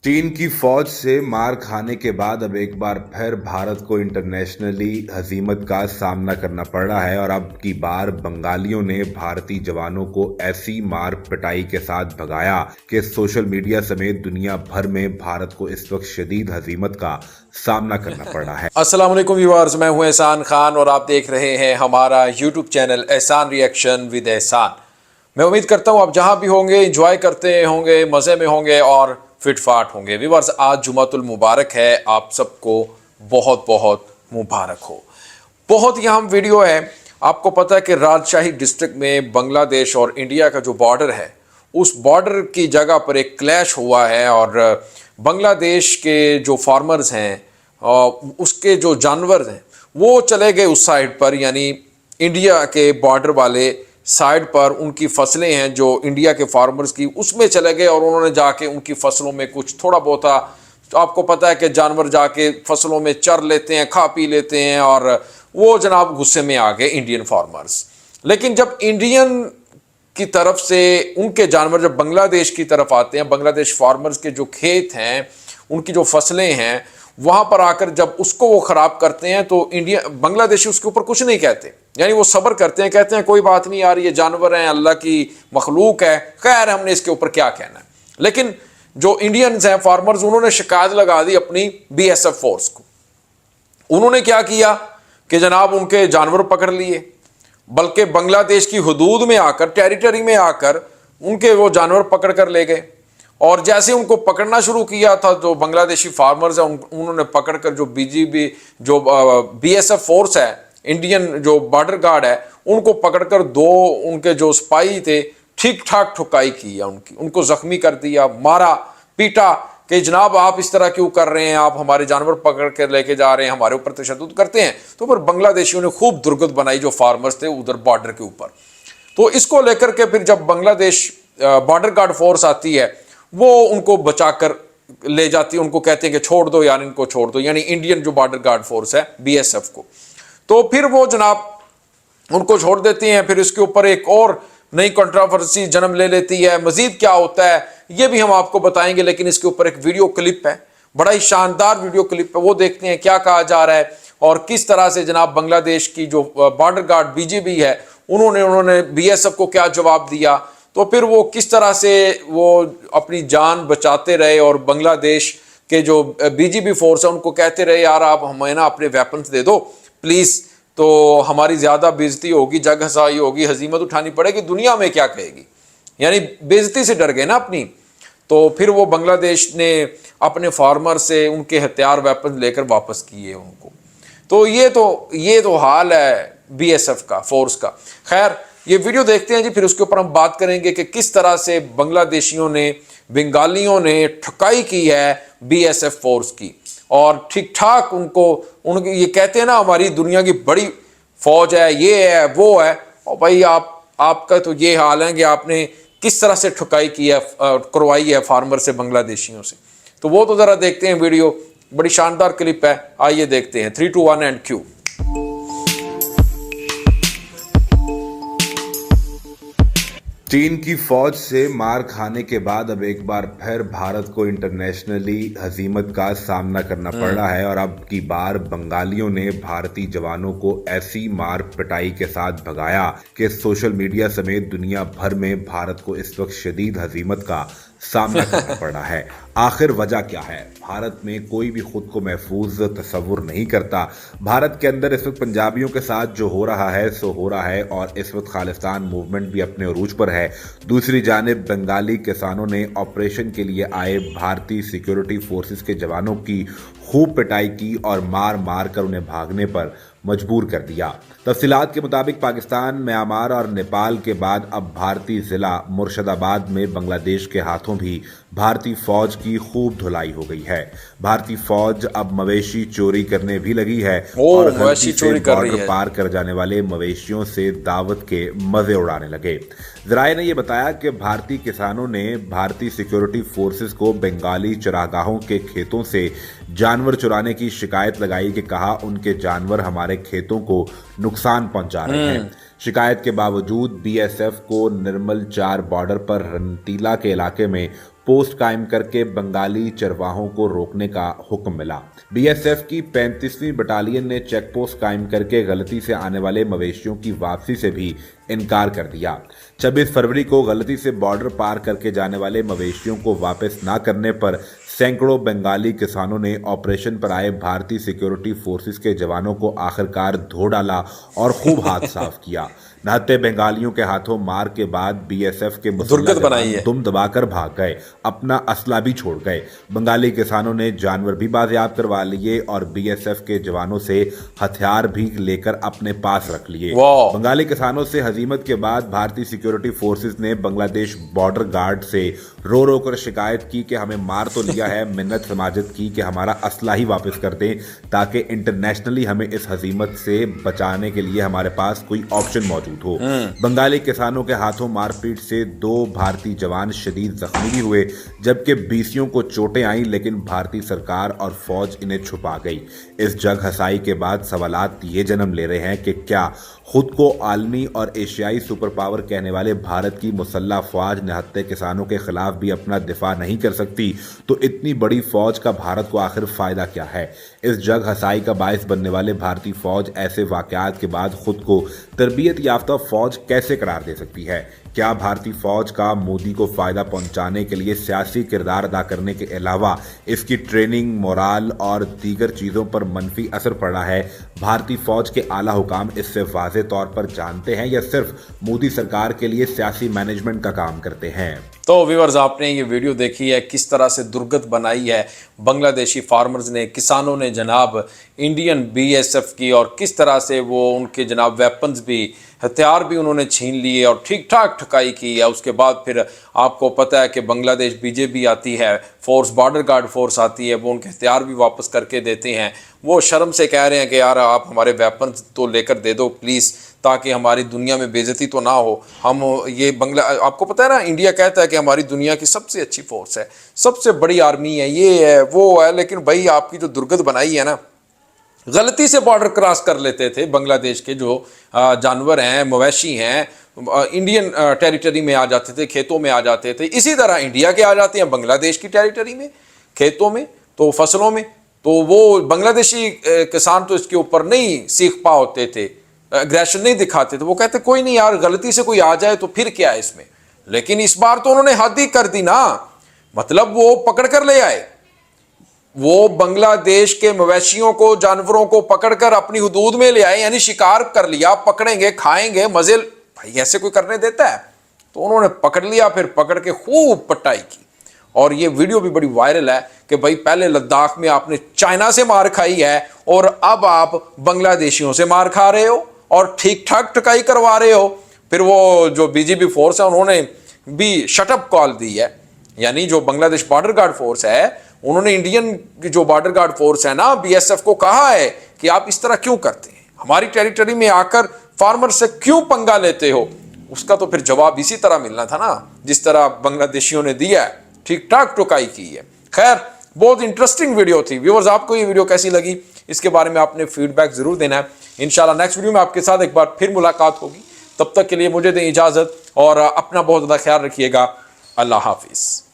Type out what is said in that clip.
चीन की फौज से मार खाने के बाद अब एक बार फिर भारत को इंटरनेशनली हजीमत का सामना करना पड़ रहा है और अब की बार बंगालियों ने भारतीय जवानों को ऐसी मार पिटाई के साथ भगाया कि सोशल मीडिया समेत दुनिया भर में भारत को इस वक्त शदीद हजीमत का सामना करना पड़ रहा है। अस्सलाम वालेकुम व्यूअर्स, मैं हूं एहसान खान और आप देख रहे हैं हमारा यूट्यूब चैनल एहसान रिएक्शन विद एहसान। मैं उम्मीद करता हूं आप जहां भी होंगे एंजॉय करते होंगे, मज़े में होंगे और फिटफाट होंगे। व्यूअर्स, आज जुमातुल मुबारक है, आप सबको बहुत बहुत मुबारक हो। बहुत ही अहम वीडियो है। आपको पता है कि राजशाही डिस्ट्रिक्ट में बांग्लादेश और इंडिया का जो बॉर्डर है, उस बॉर्डर की जगह पर एक क्लैश हुआ है और बांग्लादेश के जो फार्मर्स हैं उसके जो जानवर हैं वो चले गए उस साइड पर, यानी इंडिया के बॉर्डर वाले साइड पर उनकी फसलें हैं जो इंडिया के फार्मर्स की, उसमें चले गए और उन्होंने जाके उनकी फसलों में कुछ थोड़ा बहुत, तो आपको पता है कि जानवर जाके फसलों में चर लेते हैं, खा पी लेते हैं और वो जनाब गुस्से में आ गए इंडियन फार्मर्स। लेकिन जब इंडियन की तरफ से उनके जानवर जब बांग्लादेश की तरफ आते हैं, बांग्लादेश फार्मर्स के जो खेत हैं, उनकी जो फसलें हैं, वहां पर आकर जब उसको वो खराब करते हैं तो इंडिया बांग्लादेशी उसके ऊपर कुछ नहीं कहते, यानी वो सब्र करते हैं, कहते हैं कोई बात नहीं यार, ये जानवर हैं, अल्लाह की मखलूक है, खैर हमने इसके ऊपर क्या कहना है। लेकिन जो इंडियंस हैं फार्मर्स, उन्होंने शिकायत लगा दी अपनी बीएसएफ फोर्स को। उन्होंने क्या किया कि जनाब उनके जानवर पकड़ लिए, बल्कि बांग्लादेश की हदूद में आकर, टेरिटरी में आकर उनके वो जानवर पकड़ कर ले गए। और जैसे उनको पकड़ना शुरू किया था, जो बांग्लादेशी फार्मर्स हैं उन्होंने पकड़कर जो बीजीबी जो बीएसएफ फोर्स है, इंडियन जो बॉर्डर गार्ड है, उनको पकड़कर दो उनके जो सिपाही थे ठीक ठाक ठुकाई की है, उनको जख्मी कर दिया, मारा पीटा कि जनाब आप इस तरह क्यों कर रहे हैं, आप हमारे जानवर पकड़ कर लेके जा रहे हैं, हमारे ऊपर तशद्दुद करते हैं। तो फिर बांग्लादेशियों ने खूब दुर्गत बनाई जो फार्मर्स थे उधर बॉर्डर के ऊपर। तो इसको लेकर के फिर जब बांग्लादेश बॉर्डर गार्ड फोर्स आती है, वो उनको बचाकर ले जाती है, उनको कहते हैं कि छोड़ दो यार, इनको छोड़ दो, यानी इंडियन जो बॉर्डर गार्ड फोर्स है बीएसएफ को। तो फिर वो जनाब उनको छोड़ देती हैं। फिर इसके ऊपर एक और नई कंट्रोवर्सी जन्म ले लेती है। मजीद क्या होता है ये भी हम आपको बताएंगे, लेकिन इसके ऊपर एक वीडियो क्लिप है, बड़ा ही शानदार वीडियो क्लिप है, वो देखते हैं क्या कहा जा रहा है और किस तरह से जनाब बांग्लादेश की जो बॉर्डर गार्ड बीजीबी है उन्होंने बीएसएफ को क्या जवाब दिया। तो फिर वो किस तरह से वो अपनी जान बचाते रहे और बांग्लादेश के जो बीजीबी फोर्स है उनको कहते रहे यार आप हमें ना अपने वेपन्स दे दो प्लीज़, तो हमारी ज़्यादा बेइज्जती होगी, जग हसाई होगी, हजीमत उठानी पड़ेगी, दुनिया में क्या कहेगी, यानी बेइज्जती से डर गए ना अपनी। तो फिर वो बांग्लादेश ने अपने फार्मर से उनके हथियार वेपन लेकर वापस किए उनको। तो ये तो हाल है बीएसएफ का, फोर्स का। खैर ये वीडियो देखते हैं जी, फिर उसके ऊपर हम बात करेंगे कि किस तरह से बांग्लादेशियों ने, बंगालियों ने ठुकाई की है बीएसएफ फोर्स की और ठीक ठाक उनके ये कहते हैं ना हमारी दुनिया की बड़ी फौज है, ये है वो है। और भाई आपका तो ये हाल है कि आपने किस तरह से ठुकाई की है, करवाई है फार्मर से, बांग्लादेशियों से। तो वो तो जरा देखते हैं वीडियो, बड़ी शानदार क्लिप है, आइए देखते हैं। 3, 2, 1 एंड क्यू। चीन की फौज से मार खाने के बाद अब एक बार फिर भारत को इंटरनेशनली हजीमत का सामना करना पड़ रहा है और अब की बार बंगालियों ने भारतीय जवानों को ऐसी मार पिटाई के साथ भगाया कि सोशल मीडिया समेत दुनिया भर में भारत को इस वक्त शदीद हजीमत का सामना करना पड़ रहा है। आखिर वजह क्या है? भारत में कोई भी खुद को महफूज तस्वुर नहीं करता। भारत के अंदर इस वक्त पंजाबियों के साथ जो हो रहा है सो हो रहा है और इस वक्त खालिस्तान मूवमेंट भी अपने उरूज पर है। दूसरी जानिब बंगाली किसानों ने ऑपरेशन के लिए आए भारतीय सिक्योरिटी फोर्सेस के जवानों की खूब पिटाई की और मार मार कर उन्हें भागने पर मजबूर कर दिया। तफसीलात के मुताबिक पाकिस्तान, म्यांमार और नेपाल के बाद अब भारतीय जिला मुर्शिदाबाद में बांग्लादेश के हाथों भी भारतीय फौज की खूब धुलाई हो गई है। भारतीय फौज अब मवेशी चोरी करने भी लगी है और गलती से बॉर्डर पार कर जाने वाले मवेशियों से दावत के मजे उड़ाने लगे। जराये ने यह बताया कि भारतीय किसानों ने भारतीय सिक्योरिटी फोर्सेस को बंगाली चरागाहों के खेतों से जानवर चुराने की शिकायत लगाई कि कहा उनके जानवर हमारे खेतों को नुकसान पहुंचा रहे हैं। शिकायत के बावजूद बीएसएफ को निर्मल 4 बॉर्डर पर रंटीला के इलाके में पोस्ट कायम करके बंगाली चरवाहों को रोकने का हुक्म मिला। बीएसएफ की 35वीं बटालियन ने चेक पोस्ट कायम करके गलती से आने वाले मवेशियों की वापसी से भी इनकार कर दिया। 26 फरवरी को गलती से बॉर्डर पार करके जाने वाले मवेशियों को वापस न करने पर सैकड़ों बंगाली किसानों ने ऑपरेशन पर आए भारतीय सिक्योरिटी फोर्सेस के जवानों को आखिरकार धो डाला और खूब हाथ साफ किया। नहत्ते बंगालियों के हाथों मार के बाद बीएसएफ के मुसल्लह जवान दुम दबाकर भाग गए, अपना असला भी छोड़ गए। बंगाली किसानों ने जानवर भी बाजियाब करवा लिए और बीएसएफ के जवानों से हथियार भी लेकर अपने पास रख लिए। बंगाली किसानों से हजीमत के बाद भारतीय सिक्योरिटी फोर्सेस ने बांग्लादेश बॉर्डर गार्ड से रो रो कर शिकायत की कि हमें मार तो लिया है, मिन्नत समाजत की कि हमारा असला ही वापस कर दें ताकि इंटरनेशनली हमें इस हजीमत से बचाने के लिए हमारे पास कोई ऑप्शन मौजूद हो। बंगाली किसानों के हाथों मारपीट से 2 भारतीय जवान शदीद जख्मी भी हुए, जबकि 20 को चोटें आईं, लेकिन भारतीय सरकार और फौज इन्हें छुपा गई। इस जग हसाई के बाद सवालात ये जन्म ले रहे हैं कि क्या खुद को आलमी और एशियाई सुपर पावर कहने वाले भारत की मुसल्लह फौज निहत्ते किसानों के खिलाफ भी अपना दिफा नहीं कर सकती, तो इतनी बड़ी फौज का भारत को आखिर फायदा क्या है? इस जग हसाई का बायस बनने वाले भारतीय फौज ऐसे वाकयात के बाद खुद को तरबियत याफ्ता फौज कैसे करार दे सकती है? क्या भारतीय फौज का मोदी को फायदा पहुंचाने के लिए सियासी किरदार अदा करने के अलावा इसकी ट्रेनिंग, मोराल और दीगर चीजों पर मनफी असर पड़ा है? भारतीय फौज के आला हुकाम इससे वाज़ेह तौर पर जानते हैं या सिर्फ मोदी सरकार के लिए सियासी मैनेजमेंट का काम करते हैं? तो व्यूअर्स, आपने ये वीडियो देखी है, किस तरह से दुर्गत बनाई है बांग्लादेशी फार्मर्स ने, किसानों ने जनाब इंडियन बीएसएफ की, और किस तरह से वो उनके जनाब वेपन्स भी, हथियार भी उन्होंने छीन लिए और ठीक ठाक ठुकाई की है। उसके बाद फिर आपको पता है कि बांग्लादेश बीजेपी आती है, फोर्स बॉर्डर गार्ड फोर्स आती है, वो उनके हथियार भी वापस करके देते हैं। वो शर्म से कह रहे हैं कि यार आप हमारे वेपन्स तो लेकर दे दो प्लीज़, ताकि हमारी दुनिया में बेइज्जती तो ना हो। हम ये आपको पता है ना, इंडिया कहता है कि हमारी दुनिया की सबसे अच्छी फोर्स है, सबसे बड़ी आर्मी है, ये है वो है, लेकिन भाई आपकी जो दुर्गत बनाई है ना, गलती से बॉर्डर क्रॉस कर लेते थे बांग्लादेश के जो जानवर हैं, मवेशी हैं, इंडियन टेरिटरी में आ जाते थे, खेतों में आ जाते थे। इसी तरह इंडिया के आ जाते हैं बांग्लादेश की टेरिटरी में, खेतों में, तो फसलों में। तो वो बांग्लादेशी किसान तो इसके ऊपर नहीं सीख पा होते थे, एग्रेशन नहीं दिखाते थे। वो कहते कोई नहीं यार, गलती से कोई आ जाए तो फिर क्या है इसमें। लेकिन इस बार तो उन्होंने हद ही कर दी ना, मतलब वो पकड़ कर ले आए, वो बांग्लादेश के मवेशियों को, जानवरों को पकड़कर अपनी हुदूद में ले आए, यानी शिकार कर लिया, पकड़ेंगे, खाएंगे, मजे। भाई ऐसे कोई करने देता है? तो उन्होंने पकड़ लिया, फिर पकड़ के खूब पिटाई की। और ये वीडियो भी बड़ी वायरल है कि भाई पहले लद्दाख में आपने चाइना से मार खाई है और अब आप बांग्लादेशियों से मार खा रहे हो और ठीक ठाक टकाई करवा रहे हो। फिर वो जो बीजेपी फोर्स है उन्होंने भी शटअप कॉल दी है, यानी जो बांग्लादेश बॉर्डर गार्ड फोर्स है उन्होंने इंडियन जो बॉर्डर गार्ड फोर्स है ना, बीएसएफ को कहा है कि आप इस तरह क्यों करते हैं, हमारी टेरिटरी में आकर फार्मर से क्यों पंगा लेते हो। उसका तो फिर जवाब इसी तरह मिलना था ना, जिस तरह बांग्लादेशियों ने दिया है, ठीक ठाक टुकाई की है। खैर, बहुत इंटरेस्टिंग वीडियो थी। व्यूअर्स, आपको ये वीडियो कैसी लगी इसके बारे में आपने फीडबैक जरूर देना है। इंशाल्लाह नेक्स्ट वीडियो में आपके साथ एक बार फिर मुलाकात होगी। तब तक के लिए मुझे दें इजाजत और अपना बहुत ज़्यादा ख्याल रखिएगा। अल्लाह हाफिज।